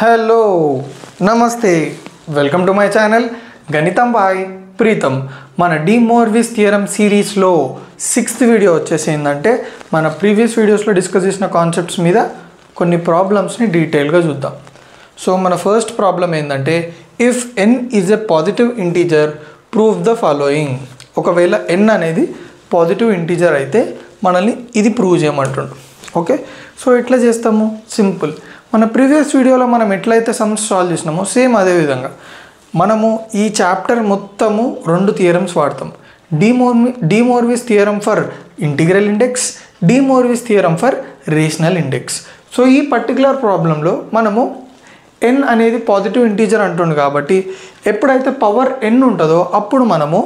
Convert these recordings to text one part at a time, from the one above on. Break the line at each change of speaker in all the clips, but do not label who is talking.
Hello నమస్తే welcome to my channel గణితం bye Pritam. మన డి మోర్విస్ థియరం సిరీస్లో 6th వీడియో వచ్చేసి ఏంటంటే మన ప్రీవియస్ వీడియోస్లో డిస్కస్ చేసిన కాన్సెప్ట్స్ మీద కొన్ని ప్రాబ్లమ్స్ని డీటెయిల్గా చూద్దాం. సో మన ఫస్ట్ ప్రాబ్లం ఏంటంటే if n is a positive integer prove the following. ఒకవేళ ఎన్ అనేది పాజిటివ్ ఇంటీజర్ అయితే మనల్ని ఇది ప్రూవ్ చేయమంటుండు. ఓకే, సో ఎట్లా చేస్తాము? సింపుల్. మన ప్రీవియస్ వీడియోలో మనం ఎట్లయితే సమ్స్ సాల్వ్ చేసినామో సేమ్ అదే విధంగా మనము ఈ చాప్టర్ మొత్తము 2 థియరమ్స్ వాడతాం. De Moivre's theorem for integral index, D Moivre's theorem for rational index. So ఈ పర్టికులర్ ప్రాబ్లంలో మనము ఎన్ అనేది పాజిటివ్ ఇంటీజర్ అంటుంది కాబట్టి ఎప్పుడైతే పవర్ ఎన్ ఉంటుందో అప్పుడు మనము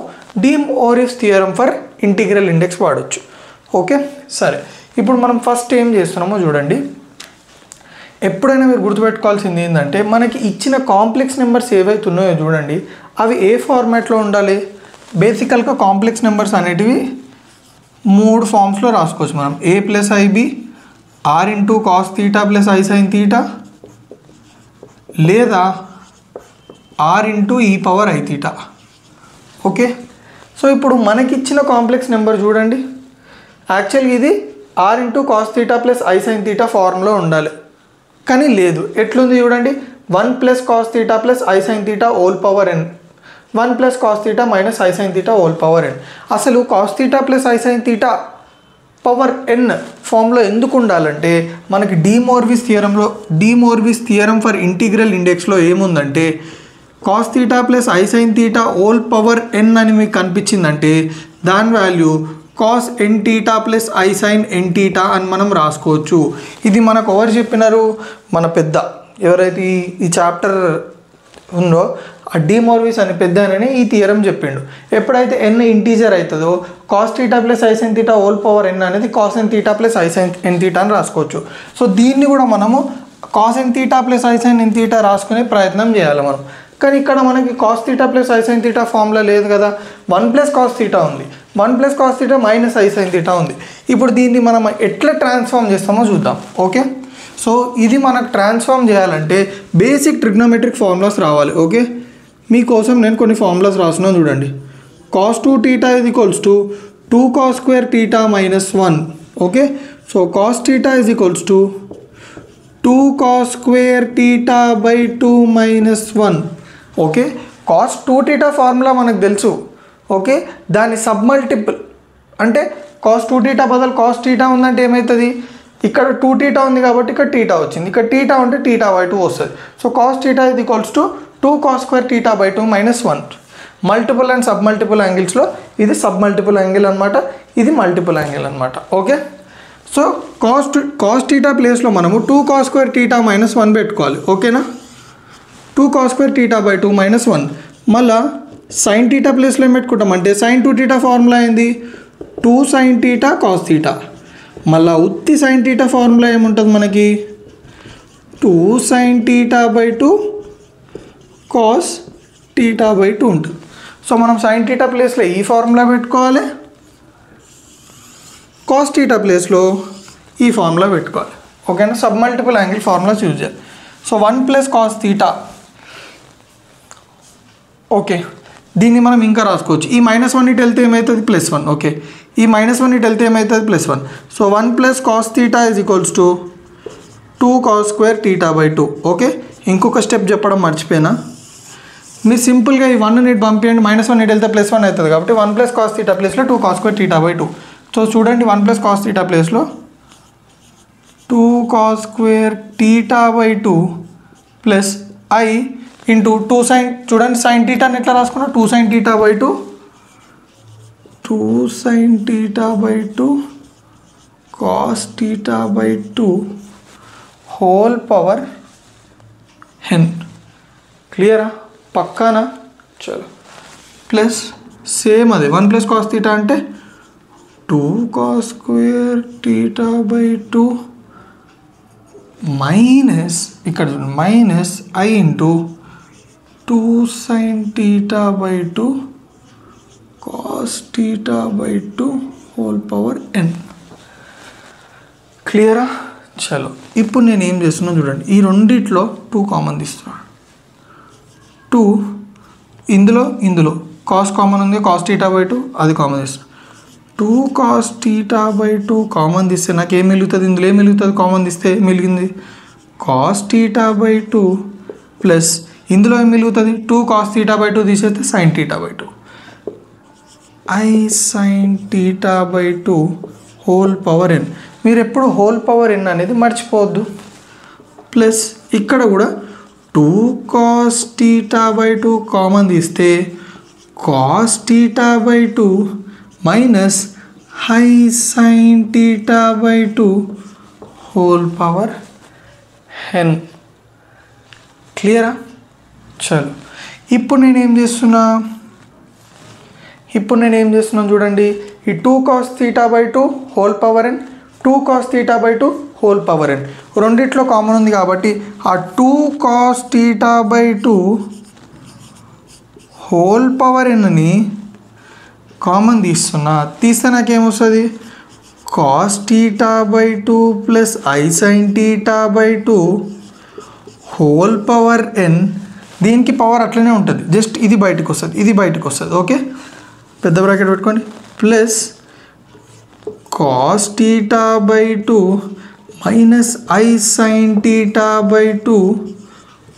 De Moivre's theorem for integral index వాడచ్చు. ఓకే, సరే. ఇప్పుడు మనం ఫస్ట్ ఏం చేస్తున్నామో చూడండి. ఎప్పుడైనా మీరు గుర్తుపెట్టుకోవాల్సింది ఏంటంటే మనకి ఇచ్చిన కాంప్లెక్స్ నెంబర్స్ ఏవైతే ఉన్నాయో చూడండి, అవి ఏ ఫార్మాట్లో ఉండాలి? బేసికల్గా కాంప్లెక్స్ నెంబర్స్ అనేటివి 3 ఫామ్స్లో రాసుకోవచ్చు మనం. A plus i b, r into cos theta plus I sine theta, లేదా r into e power i theta. Okay, so ఇప్పుడు మనకి ఇచ్చిన కాంప్లెక్స్ నెంబర్ చూడండి, యాక్చువల్గా ఇది r into cos theta plus I sine theta ఫార్మ్లో ఉండాలి, కానీ లేదు. ఎట్లుంది చూడండి, 1 plus cos theta plus I sine theta whole power n, 1 plus cos theta minus I sine theta whole power n. అసలు cos theta plus I sine theta power n ఫామ్లో ఎందుకు ఉండాలంటే మనకి De Moivre's theorem for integral ఇండెక్స్లో ఏముందంటే cos theta plus I sine theta whole power n అని మీకు కనిపించిందంటే దాని value cos n theta plus I sine n theta అని మనం రాసుకోవచ్చు. ఇది మనకు ఎవరు చెప్పినారు? మన పెద్ద ఎవరైతే ఈ చాప్టర్ ఉందో ఆ డి మోర్విస్ అని పెద్ద అని ఈ థియరం చెప్పిండు. ఎప్పుడైతే ఎన్ ఇంటీజర్ అవుతుందో cos theta plus I sine theta whole power n అనేది cos n theta plus I sine n theta అని రాసుకోవచ్చు. సో దీన్ని కూడా మనము cos n theta plus I sine n theta రాసుకునే ప్రయత్నం చేయాలి మనం. కానీ ఇక్కడ మనకి cos theta plus I sine theta formula లేదు కదా, 1 ప్లస్ కాస్ తీటా ఉంది, 1 plus cos theta minus I sine theta ఉంది. ఇప్పుడు దీన్ని మనం ఎట్లా ట్రాన్స్ఫార్మ్ చేస్తామో చూద్దాం. ఓకే, సో ఇది మనకు ట్రాన్స్ఫార్మ్ చేయాలంటే బేసిక్ ట్రిగ్నోమెట్రిక్ ఫార్ములాస్ రావాలి. ఓకే, మీకోసం నేను కొన్ని ఫార్ములాస్ రాస్తున్నాను చూడండి. Cos 2 theta is equals to 2 cos square theta minus 1. Okay, so cos theta is equals to 2 cos square theta by 2 minus 1. Okay, cos 2 theta formula మనకు తెలుసు. Okay, దాని సబ్మల్టిపుల్ అంటే కాస్ 2 టీటా బదులు కాస్ టీటా ఉందంటే ఏమవుతుంది? ఇక్కడ 2 టీటా ఉంది కాబట్టి ఇక్కడ టీటా వచ్చింది, ఇక్కడ టీటా ఉంటే టీటా బై 2 వస్తుంది. So cos theta is equals to 2 cos square theta by 2 minus 1. Multiple and sub multiple యాంగిల్స్లో ఇది సబ్ మల్టిపుల్ యాంగిల్ అనమాట, ఇది మల్టిపుల్ యాంగిల్ అనమాట. ఓకే, సో కాస్ టీటా ప్లేస్లో మనము 2 కాస్ స్క్వేర్ టీటా మైనస్ 1 పెట్టుకోవాలి. ఓకేనా, 2 cos square theta by 2 minus 1. మళ్ళా సైన్ టీటా ప్లేస్లో ఏం పెట్టుకుంటామంటే సైన్ 2 టీటా ఫార్ములా అయింది 2 సైన్ టీటా కాస్ టీటా. మళ్ళీ ఉత్తి సైన్ టీటా ఫార్ములా ఏముంటుంది మనకి 2 sine theta by 2 cos theta by 2 ఉంటుంది. సో మనం సైన్ టీటా ప్లేస్లో ఈ ఫార్ములా పెట్టుకోవాలి, కాస్ టీటా ప్లేస్లో ఈ ఫార్ములా పెట్టుకోవాలి. ఓకేనా, sub multiple angle formulas use చేయాలి. So 1 plus cos theta. Okay, దీన్ని మనం ఇంకా రాసుకోవచ్చు. ఈ -1 ఇటు వెళ్తే ఏమవుతుంది? +1. ఓకే, ఈ -1 ఇటు వెళ్తే ఏమవుతుంది? +1. So 1 plus cos theta is equals to 2 cos square theta by 2. Okay, ఇంకొక స్టెప్ చెప్పడం మర్చిపోయినా, మీరు సింపుల్గా ఈ 1 ఇటు పంపించండి, -1 ఇటు వెళ్తే +1 అవుతుంది కాబట్టి 1 ప్లస్ కాస్ థీటా ప్లేస్లో 2 cos square theta by 2. So చూడండి, 1 ప్లస్ కాస్ థీటా ప్లేస్లో 2 cos square theta by 2 plus i into 2 sine, చూడండి సైన్ టీటాని ఎట్లా రాసుకున్నా 2 sine theta by 2, 2 sine theta by 2 cos theta by 2 whole power n. క్లియరా? పక్కానా? చలో, ప్లస్ సేమ్ అదే 1 ప్లస్ కాస్ థీటా అంటే 2 cos square theta by 2 minus ఇక్కడ minus i into 2 sine theta by 2 cos theta by 2 whole power n. క్లియరా? చలో. ఇప్పుడు నేను ఏం చేస్తున్నాను చూడండి, ఈ రెండిట్లో 2 కామన్ తీస్తున్నాను. 2 ఇందులో కాస్ కామన్ ఉంది, కాస్ θ బై 2 అది కామన్ తీస్తున్నాను. 2 cos θ బై 2 కామన్ తీస్తే నాకు ఏం మిగులుతుంది, ఇందులో ఏం మిగులుతుంది కామన్ తీస్తే మిగిలింది కాస్ θ బై 2 ప్లస్ ఇందులో ఏం మిగులుతుంది 2 cos θ బై 2 తీసేస్తే sin θ by 2 I sin θ by 2 whole power n. మీరు ఎప్పుడు హోల్ పవర్ n అనేది మర్చిపోవద్దు. ప్లస్ ఇక్కడ కూడా 2 cos θ బై 2 కామన్ తీస్తే cos θ by 2 minus I sin θ by 2 whole power n. క్లియరా? చలో ఇప్పుడు నేను ఏం చేస్తున్నాను చూడండి, ఈ 2 cos θ by 2 whole power n, 2 cos θ by 2 whole power n రెండిట్లో కామన్ ఉంది కాబట్టి ఆ 2 cos θ బై 2 హోల్ పవర్ nని కామన్ తీస్తే నాకేమొస్తుంది cos θ by 2 plus I sin θ by 2 whole power n. దీనికి పవర్ అట్లనే ఉంటుంది, జస్ట్ ఇది బయటకు వస్తుంది. ఓకే, పెద్ద బ్రాకెట్ పెట్టుకోండి. Plus cos θ by 2 minus I sin θ by 2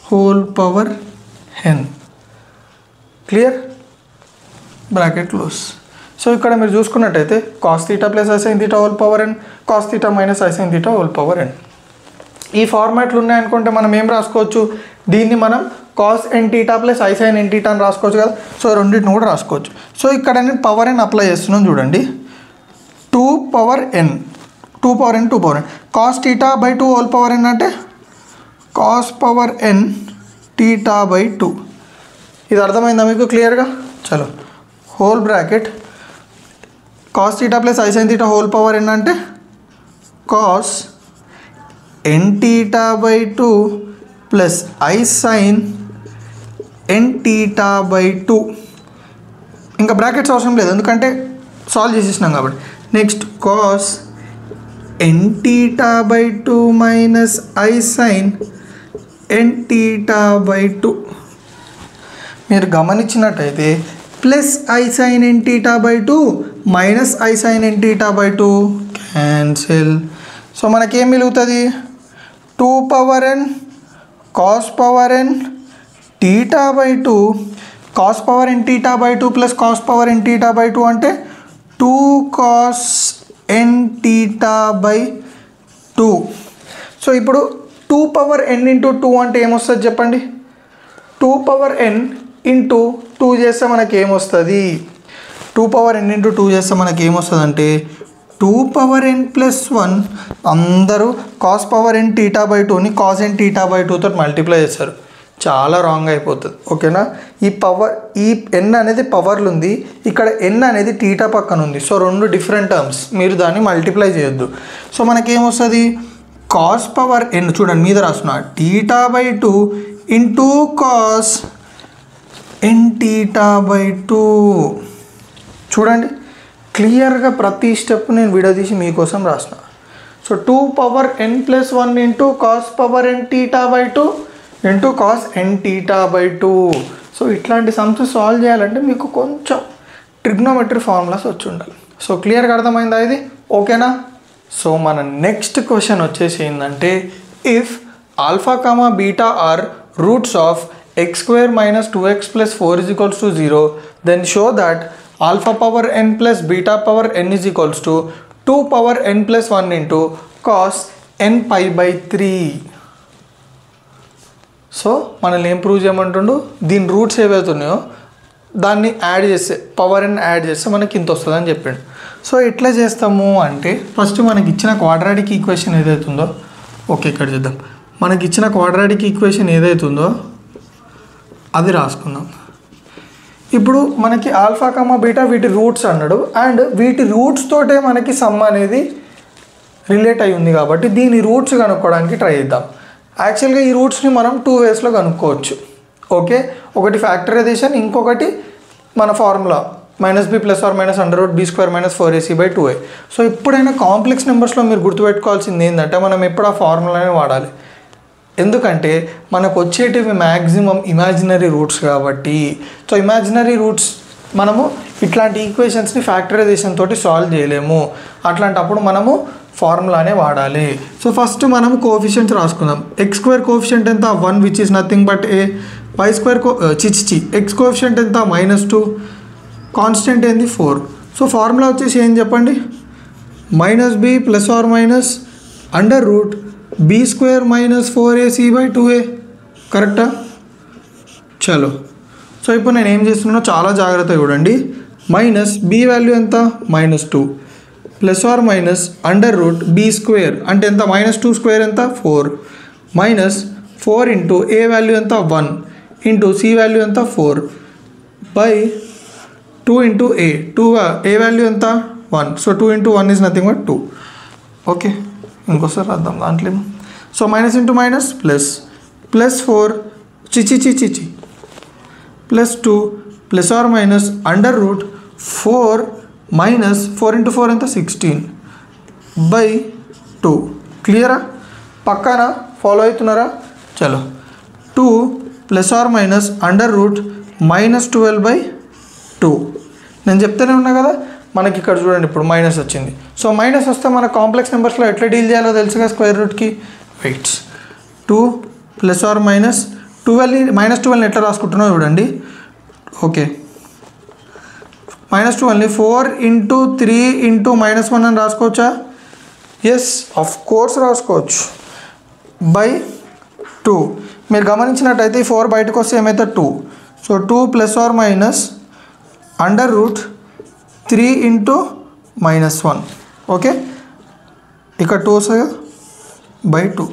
whole power n. Clear? Bracket close. So ఇక్కడ మీరు చూసుకున్నట్టయితే cos θ plus I sin θ whole power n, cos θ minus I sin θ whole power n. ఈ ఫార్మాట్లు ఉన్నాయనుకుంటే మనం ఏం రాసుకోవచ్చు, దీన్ని మనం cos nθ plus I sin nθ అని రాసుకోవచ్చు కదా. సో రెండింటిని కూడా రాసుకోవచ్చు. సో ఇక్కడ నేను పవర్ n అప్లై చేస్తున్నాను చూడండి, 2 power n cos θ by 2 whole power n అంటే cos పవర్ n θ బై 2. ఇది అర్థమైందా మీకు క్లియర్గా? చలో whole bracket cos θ plus I sin θ whole power n అంటే cos nθ by 2 plus I sin nθ by 2. ఇంకా బ్రాకెట్స్ అవసరం లేదు ఎందుకంటే సాల్వ్ చేసేసినాం కాబట్టి. Next cos nθ by 2 minus I sin nθ by 2. మీరు గమనించినట్టయితే plus I sin nθ by 2 minus I sin nθ by 2 cancel. So మనకేం మిగులుతుంది 2 power n cos power n θ by 2 cos power n θ by 2 plus cos power n θ by 2 అంటే 2 cos n θ by 2. So ఇప్పుడు 2 power n into 2 అంటే ఏమొస్తుంది చెప్పండి, 2 power n into 2 చేస్తే మనకి ఏమొస్తుంది, 2 పవర్ n ఇంటూ 2 చేస్తే మనకి ఏమొస్తుంది అంటే 2 పవర్ n ప్లస్ 1. అందరూ cos పవర్ n θ బై 2ని cos n θ బై 2 తోటి మల్టిప్లై చేస్తారు, చాలా రాంగ్ అయిపోతుంది. ఓకేనా? ఈ n అనేది పవర్లు ఉంది, ఇక్కడ n అనేది θ పక్కన ఉంది. సో రెండు డిఫరెంట్ టర్మ్స్, మీరు దాన్ని మల్టిప్లై చేయొద్దు. సో మనకేమొస్తుంది cos పవర్ n చూడండి మీద రాస్తున్నా θ by 2 into cos n θ by 2. చూడండి క్లియర్గా ప్రతి స్టెప్ నేను విడదీసి మీకోసం రాసిన. So 2 power n plus 1 into cos power n θ by 2 into cos n θ by 2. So ఇట్లాంటి సమ్స్ సాల్వ్ చేయాలంటే మీకు కొంచెం ట్రిగ్నోమెట్రీ ఫార్ములాస్ వచ్చి ఉండాలి. సో క్లియర్గా అర్థమైందా ఇది? ఓకేనా? సో మన నెక్స్ట్ క్వశ్చన్ వచ్చేసి ఏంటంటే, if alpha comma beta are roots of x² minus 2x plus 4 is equals to 0, then show that alpha power n plus beta power n is equals to 2 power n plus 1 into cos n pi by 3. So మనల్ని ఏం prove చేయమంటుండు, దీని roots ఏవైతున్నాయో దాన్ని add చేస్తే power n add చేస్తే మనకి ఇంత వస్తుంది అని చెప్పిండు. సో ఎట్లా చేస్తాము అంటే ఫస్ట్ మనకి ఇచ్చిన క్వాడ్రాటిక్ ఈక్వేషన్ ఏదైతుందో, ఓకే ఇక్కడ చేద్దాం, మనకి ఇచ్చిన క్వాడ్రాటిక్ ఈక్వేషన్ ఏదైతుందో అది రాసుకుందాం. ఇప్పుడు మనకి ఆల్ఫా కామా బీటా వీటి రూట్స్ అన్నాడు, అండ్ వీటి రూట్స్ తోటే మనకి సమ్ అనేది రిలేట్ అయి ఉంది కాబట్టి దీని రూట్స్ కనుక్కోవడానికి ట్రై చేద్దాం. యాక్చువల్గా ఈ రూట్స్ని మనం 2 వేస్లో కనుక్కోవచ్చు. ఓకే, ఒకటి ఫ్యాక్టరైజేషన్, ఇంకొకటి మన formula minus B plus or minus under root B square minus 4ac/2a. So ఎప్పుడైనా కాంప్లెక్స్ నెంబర్స్లో మీరు గుర్తుపెట్టుకోవాల్సింది ఏంటంటే మనం ఎప్పుడు ఆ ఫార్ములానే వాడాలి. ఎందుకంటే మనకు వచ్చేటివి మ్యాక్సిమం ఇమాజినరీ రూట్స్ కాబట్టి. సో ఇమాజినరీ రూట్స్ మనము ఇట్లాంటి ఈక్వేషన్స్ని ఫ్యాక్టరైజేషన్ తోటి సాల్వ్ చేయలేము. అట్లాంటప్పుడు మనము ఫార్ములానే వాడాలి. సో ఫస్ట్ మనము కోఎఫిషియంట్స్ రాసుకుందాం. ఎక్స్ స్క్వేర్ కోఎఫిషియంట్ ఎంత 1 which is nothing but A. Y square X coefficient ఎంత -2. కాన్స్టెంట్ ఏంది 4. సో ఫార్ములా వచ్చేసి ఏం చెప్పండి, -b plus or minus under root B square minus 4ac/2a. కరెక్టా? చలో. సో ఇప్పుడు నేను ఏం చేస్తున్నానో చాలా జాగ్రత్తగా చూడండి. మైనస్ బి వాల్యూ ఎంత -2 plus or minus under root B square అంటే ఎంత -2 స్క్వేర్ ఎంత 4 మైనస్ 4 ఇంటూ ఏ వాల్యూ ఎంత 1 ఇంటూ సి వాల్యూ ఎంత 4 by 2 into A A value ఎంత 1. So 2 into 1 is nothing but 2. Okay, ఇంకోసారి రాద్దాం దాంట్లో. So minus into minus plus plus 4 చిచి plus 2 plus or minus under root 4 minus 4 into 4 ఎంత 16 by 2. క్లియరా? పక్కానా? Follow అవుతున్నారా? చలో. 2 plus or minus under root -12/2. నేను చెప్తూనే ఉన్నా కదా, మనకి ఇక్కడ చూడండి ఇప్పుడు మైనస్ వచ్చింది. సో మైనస్ వస్తే మన కాంప్లెక్స్ నెంబర్స్లో ఎట్లా డీల్ చేయాలో తెలుసుగా స్క్వేర్ రూట్కి. వెయిట్స్ 2 ప్లస్ ఆర్ మైనస్ 12 ఎట్లా రాసుకుంటున్నావు చూడండి. ఓకే, -12 4 ఇంటూ 3 ఇంటూ -1 అని రాసుకోవచ్చా? ఎస్, ఆఫ్ కోర్స్ రాసుకోవచ్చు. బై 2. మీరు గమనించినట్టయితే 4 బయటకు వస్తే ఏమైతే 2. So 2 plus or minus under root 3 into -1. Okay, ఇక్కడ 2 వస్తుంది బై 2.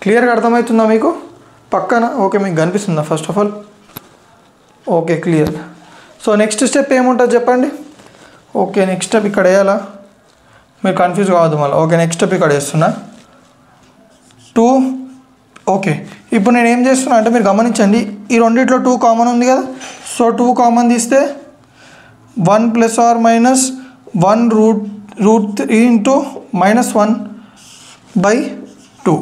క్లియర్గా అర్థమవుతుందా మీకు? పక్కన ఓకే, మీకు కనిపిస్తుందా first of all? Okay, clear. So next step ఏముంటుంది చెప్పండి. ఓకే, నెక్స్ట్ స్టెప్ ఇక్కడ వేయాలా? మీరు కన్ఫ్యూజ్ కావద్దు మళ్ళీ. ఓకే, నెక్స్ట్ స్టెప్ ఇక్కడ వేస్తున్నా 2. ఓకే, ఇప్పుడు నేను ఏం చేస్తున్నా అంటే మీరు గమనించండి, ఈ రెండిట్లో 2 కామన్ ఉంది కదా. సో 2 కామన్ తీస్తే 1 plus or minus 1 root 3 into -1 by 2.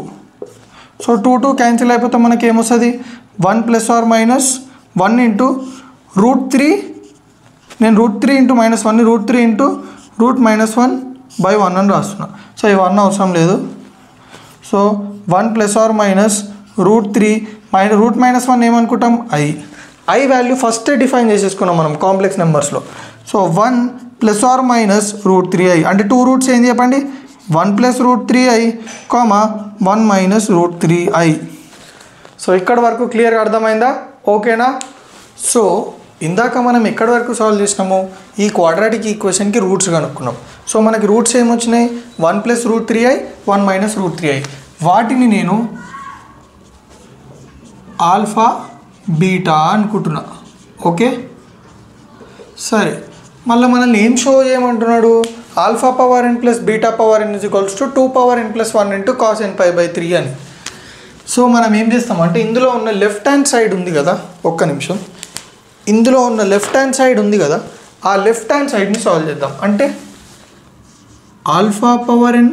So 2 cancel అయిపోతే మనకి ఏమొస్తుంది 1 ప్లస్ ఆర్ మైనస్ 1 ఇంటూ √3. నేను √3 ఇంటూ -1ని √3 ఇంటూ √-1 బై 1 అని రాస్తున్నా. సో ఈ 1 అవసరం లేదు. సో 1 ప్లస్ ఆర్ మైనస్ √3 √-1 ఏమనుకుంటాం ఐ వాల్యూ ఫస్ట్ డిఫైన్ చేసేసుకున్నాం మనం కాంప్లెక్స్ నెంబర్స్లో. So 1 plus or minus √3i అంటే 2 రూట్స్ ఏంది చెప్పండి, 1 plus √3i, 1 minus √3i. So ఇక్కడ వరకు క్లియర్గా అర్థమైందా? ఓకేనా? సో ఇందాక మనం ఎక్కడి వరకు సాల్వ్ చేసినాము, ఈ క్వాడ్రాటిక్ ఈక్వేషన్కి రూట్స్ కనుక్కున్నాం. సో మనకి రూట్స్ ఏమొచ్చినాయి 1 ప్లస్ √3i 1 మైనస్ √3i. వాటిని నేను ఆల్ఫా బీటా అనుకుంటున్నా. ఓకే, సరే. మళ్ళీ మనల్ని ఏం షో చేయమంటున్నాడు, alpha power n plus beta power n equals to 2 n plus 1 into cos n π/3 అని. సో మనం ఏం చేస్తామంటే ఇందులో ఉన్న లెఫ్ట్ హ్యాండ్ సైడ్ ఉంది కదా, ఒక్క నిమిషం, ఇందులో ఉన్న లెఫ్ట్ హ్యాండ్ సైడ్ ఉంది కదా, ఆ లెఫ్ట్ హ్యాండ్ సైడ్ని సాల్వ్ చేద్దాం. అంటే alpha power n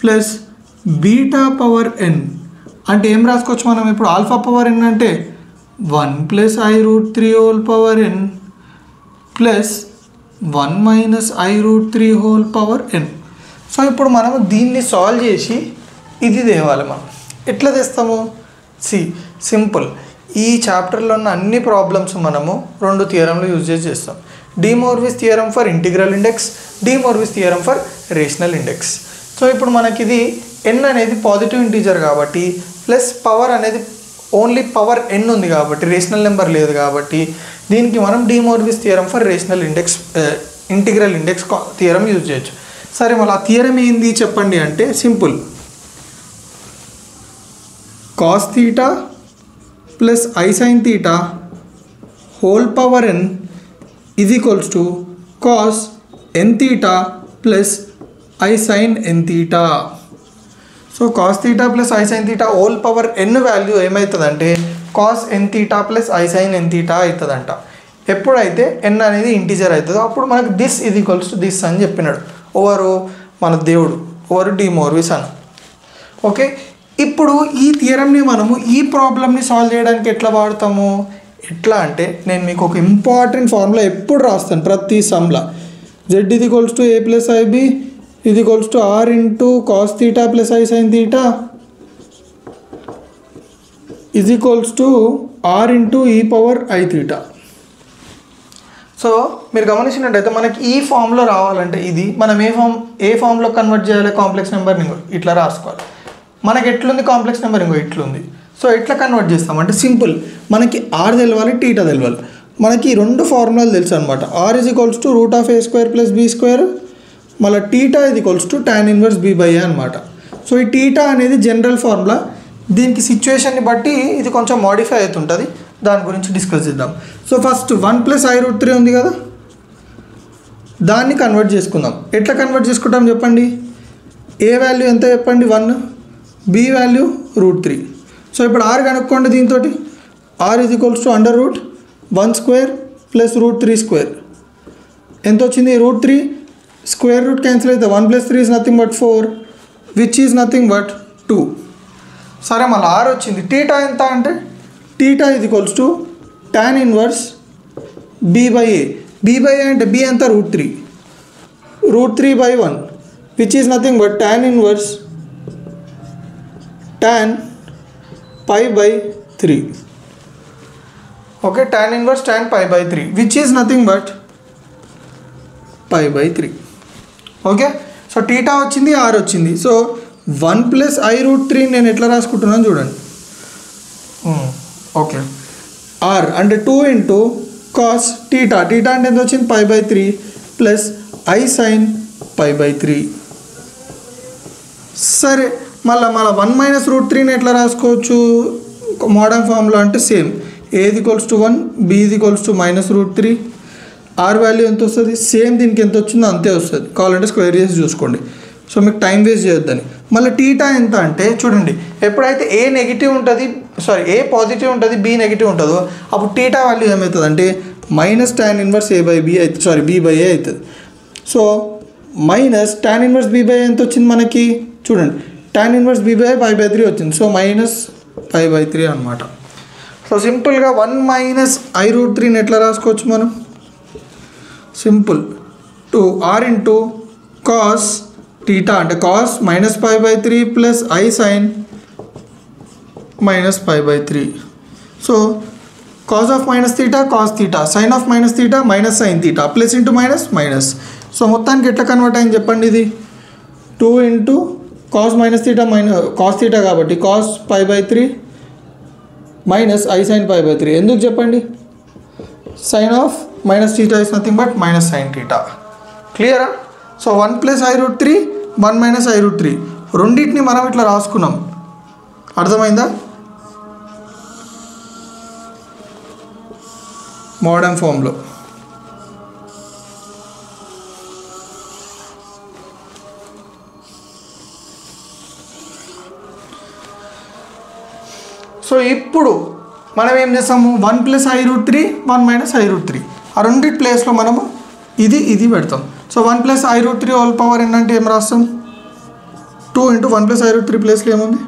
plus beta power n అంటే ఏం రాసుకోవచ్చు మనం ఇప్పుడు, ఆల్ఫా పవర్ n అంటే 1 plus i√3 whole power n plus 1 minus i√3 whole power n. So ఇప్పుడు మనము దీన్ని సాల్వ్ చేసి ఇది తేవాలి. మనం ఎట్లా తెస్తాము? సింపుల్. ఈ చాప్టర్లో ఉన్న అన్ని ప్రాబ్లమ్స్ మనము 2 థియరంలు యూజ్ చేస్తాం. De Moivre's theorem for integral index, D Moivre's theorem for rational index. So ఇప్పుడు మనకి ఇది n అనేది పాజిటివ్ ఇంటీజర్ కాబట్టి ప్లస్ పవర్ అనేది ఓన్లీ పవర్ n ఉంది కాబట్టి రేషనల్ నెంబర్ లేదు కాబట్టి దీనికి మనం de Moivre's theorem for rational index integral index theorem use చేయొచ్చు. సరే, మళ్ళీ ఆ థియరం ఏంది చెప్పండి అంటే simple. Cos theta plus I sine theta whole power n is equals to cos n theta plus I sine n theta. So cos theta plus I sine theta whole power n value ఏమవుతుందంటే cos n theta plus I sine n theta అవుతుందంట. ఎప్పుడైతే n అనేది integer అవుతుందో అప్పుడు మనకు this ఇది equals to this అని చెప్పినాడు. ఎవరు? మన దేవుడు. ఎవరు? డి మోర్విస్ అని. ఓకే, ఇప్పుడు ఈ థియరమ్ని మనము ఈ ప్రాబ్లమ్ని సాల్వ్ చేయడానికి ఎట్లా వాడతాము? ఎట్లా అంటే నేను మీకు ఒక ఇంపార్టెంట్ ఫార్ములా ఎప్పుడు రాస్తాను ప్రతి సమ్లా. z ఇది equals to a plus i b ఇది equals to r into cos theta plus I sine theta is equals to r into e power i theta. So మీరు గమనించినట్టయితే మనకి ఈ ఫామ్లో రావాలంటే ఇది మనం ఏ ఫామ్లో కన్వర్ట్ చేయాలి? కాంప్లెక్స్ నెంబర్ని ఇట్లా రాసుకోవాలి. మనకి ఎట్లుంది కాంప్లెక్స్ నెంబర్? ఇట్లుంది. సో ఎట్లా కన్వర్ట్ చేస్తామంటే సింపుల్, మనకి ఆర్ తెలవాలి, టీటా తెలవాలి. మనకి ఈ రెండు ఫార్ములాలు తెలుసు అనమాట. R is equals to root of a square plus b square, మళ్ళీ theta is equals to tan inverse b by a అనమాట. సో ఈ టీటా అనేది జనరల్ ఫార్ములా. దీనికి సిచ్యువేషన్ని బట్టి ఇది కొంచెం మోడిఫై అవుతుంటుంది. దాని గురించి డిస్కస్ చేద్దాం. సో ఫస్ట్ 1+i√3 ఉంది కదా, దాన్ని కన్వర్ట్ చేసుకుందాం. ఎట్లా కన్వర్ట్ చేసుకుంటాం చెప్పండి? ఏ వాల్యూ ఎంత చెప్పండి? 1, బి వాల్యూ √3. సో ఇప్పుడు ఆర్ కనుక్కోండి. దీంతో r is equals to √1² plus √3². ఎంత వచ్చింది? √3 స్క్వేర్ రూట్ క్యాన్సిల్ అయితే 1+3 is nothing but 4 which is nothing but 2. సరే, మళ్ళీ ఆర్ వచ్చింది. టీటా ఎంత అంటే theta is equals to tan inverse b by a. B by a అంటే బీ ఎంత? √3. √3/1 which is nothing but tan inverse tan π/3. Okay, tan inverse tan π/3 which is nothing but π/3. Okay, so theta వచ్చింది, r వచ్చింది. So 1+i√3 నేను ఎట్లా రాసుకుంటున్నాను చూడండి. Okay, are అంటే 2 into cos theta. Theta అంటే ఎంత వచ్చింది? π/3 ప్లస్ ఐ సైన్ π/3. సరే, మళ్ళీ 1 - √3ని ఎట్లా రాసుకోవచ్చు మోడర్న్ ఫార్ములా అంటే? Same, a is equals to 1, b is equals to -√3. R value ఎంత వస్తుంది? సేమ్ దీనికి ఎంత వచ్చిందో అంతే వస్తుంది. కావాలంటే స్క్వేర్ చేసి చూసుకోండి. సో మీకు టైం వేస్ట్ చేయొద్దని. మళ్ళీ టీటా ఎంత అంటే చూడండి, ఎప్పుడైతే ఏ నెగిటివ్ ఉంటుంది, ఏ పాజిటివ్ ఉంటుంది, బి నెగిటివ్ ఉంటుందో అప్పుడు టీటా వాల్యూ ఏమవుతుంది అంటే -tan ఇన్వర్స్ a/b అవుతుంది, b/a అవుతుంది. సో -tan ఇన్వర్స్ b/a ఎంత వచ్చింది మనకి? చూడండి, tan ఇన్వర్స్ b/a π/3 వచ్చింది. సో -π/3 అనమాట. సో సింపుల్గా 1 - i√3ని ఎట్లా రాసుకోవచ్చు మనం? Simple, 2r into cos theta అంటే cos -π/3 plus I sine -π/3. So cos of -θ cos theta, sine of -θ minus sine theta, plus into minus minus. So మొత్తానికి ఎట్లా కన్వర్ట్ అయింది చెప్పండి? ఇది 2 ఇంటూ కాస్ -θ కాస్ థీటా కాబట్టి కాస్ π/3 మైనస్ ఐ సైన్ π/3. ఎందుకు చెప్పండి? Sine of -θ is nothing but minus sine theta. క్లియరా? So 1+i√3 1 - i√3 రెండింటిని మనం ఇట్లా రాసుకున్నాం. అర్థమైందా? మోడర్న్ ఫామ్లో. సో ఇప్పుడు మనం ఏం చేస్తాము? 1+i√3 1 - i√3 ఆ రెండింటి ప్లేస్లో మనము ఇది పెడతాం. So 1+i√3 whole power n అంటే ఏం రాస్తాం? 2 ఇంటూ 1+i√3 ప్లేస్లో ఏముంది?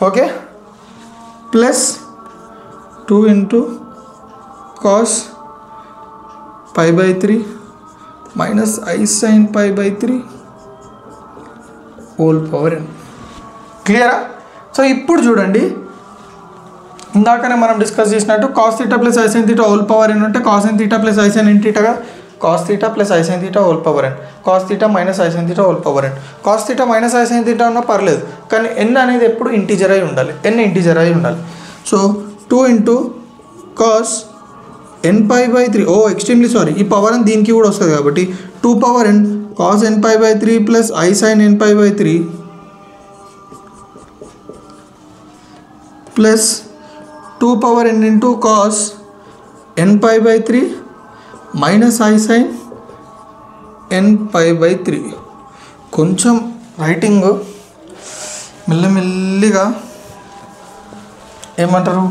Okay, plus 2 into cos π/3 minus I sine π/3 whole power n. క్లియరా? సో ఇప్పుడు చూడండి, ఇందాకనే మనం డిస్కస్ చేసినట్టు cos theta plus I sine theta whole power n ఉంటే cos n theta plus I sine n థీటాగా cos theta plus I sine theta whole power n, cos theta minus I sine theta whole power n. Cos theta minus I sine theta ఉన్నా పర్లేదు, కానీ n అనేది ఎప్పుడు integer అయి ఉండాలి, n integer అయి ఉండాలి. So 2 into cos nπ/3 extremely sorry, ఈ పవర్ n దీనికి కూడా వస్తుంది కాబట్టి 2 power n cos nπ/3 plus I sine nπ/3 plus 2 power n into cos nπ/3 minus I sine nπ/3. కొంచెం రైటింగ్ మెల్లమెల్లిగా ఏమంటారు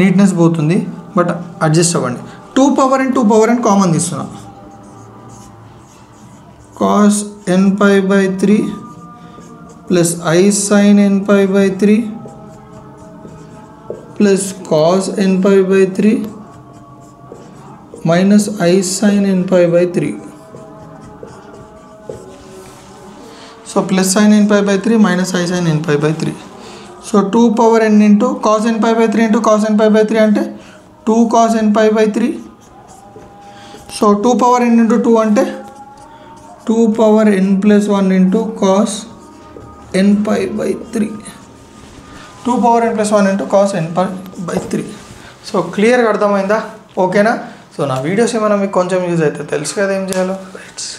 నీట్నెస్ పోతుంది, బట్ అడ్జస్ట్ అవ్వండి. 2 power n కామన్ తీస్తున్నా. cos n⁻/3 plus I sin n⁻/3 plus cos n⁻/3 minus I sin n⁻/3. So plus sin n⁻/3 minus I sin n⁻/3. So 2 power n into cos n⁻/3 into cos n⁻/3 అంటే 2 cos n⁻/3. So 2 power n into 2 అంటే 2 power n+1 into cos n⁻/3. 2 power n+1 into cos n⁻/3. So క్లియర్గా అర్థమైందా? ఓకేనా? So నా videos ఏమైనా మీకు కొంచెం use అయితే తెలుసు కదా ఏం చేయాలో. రైట్స్.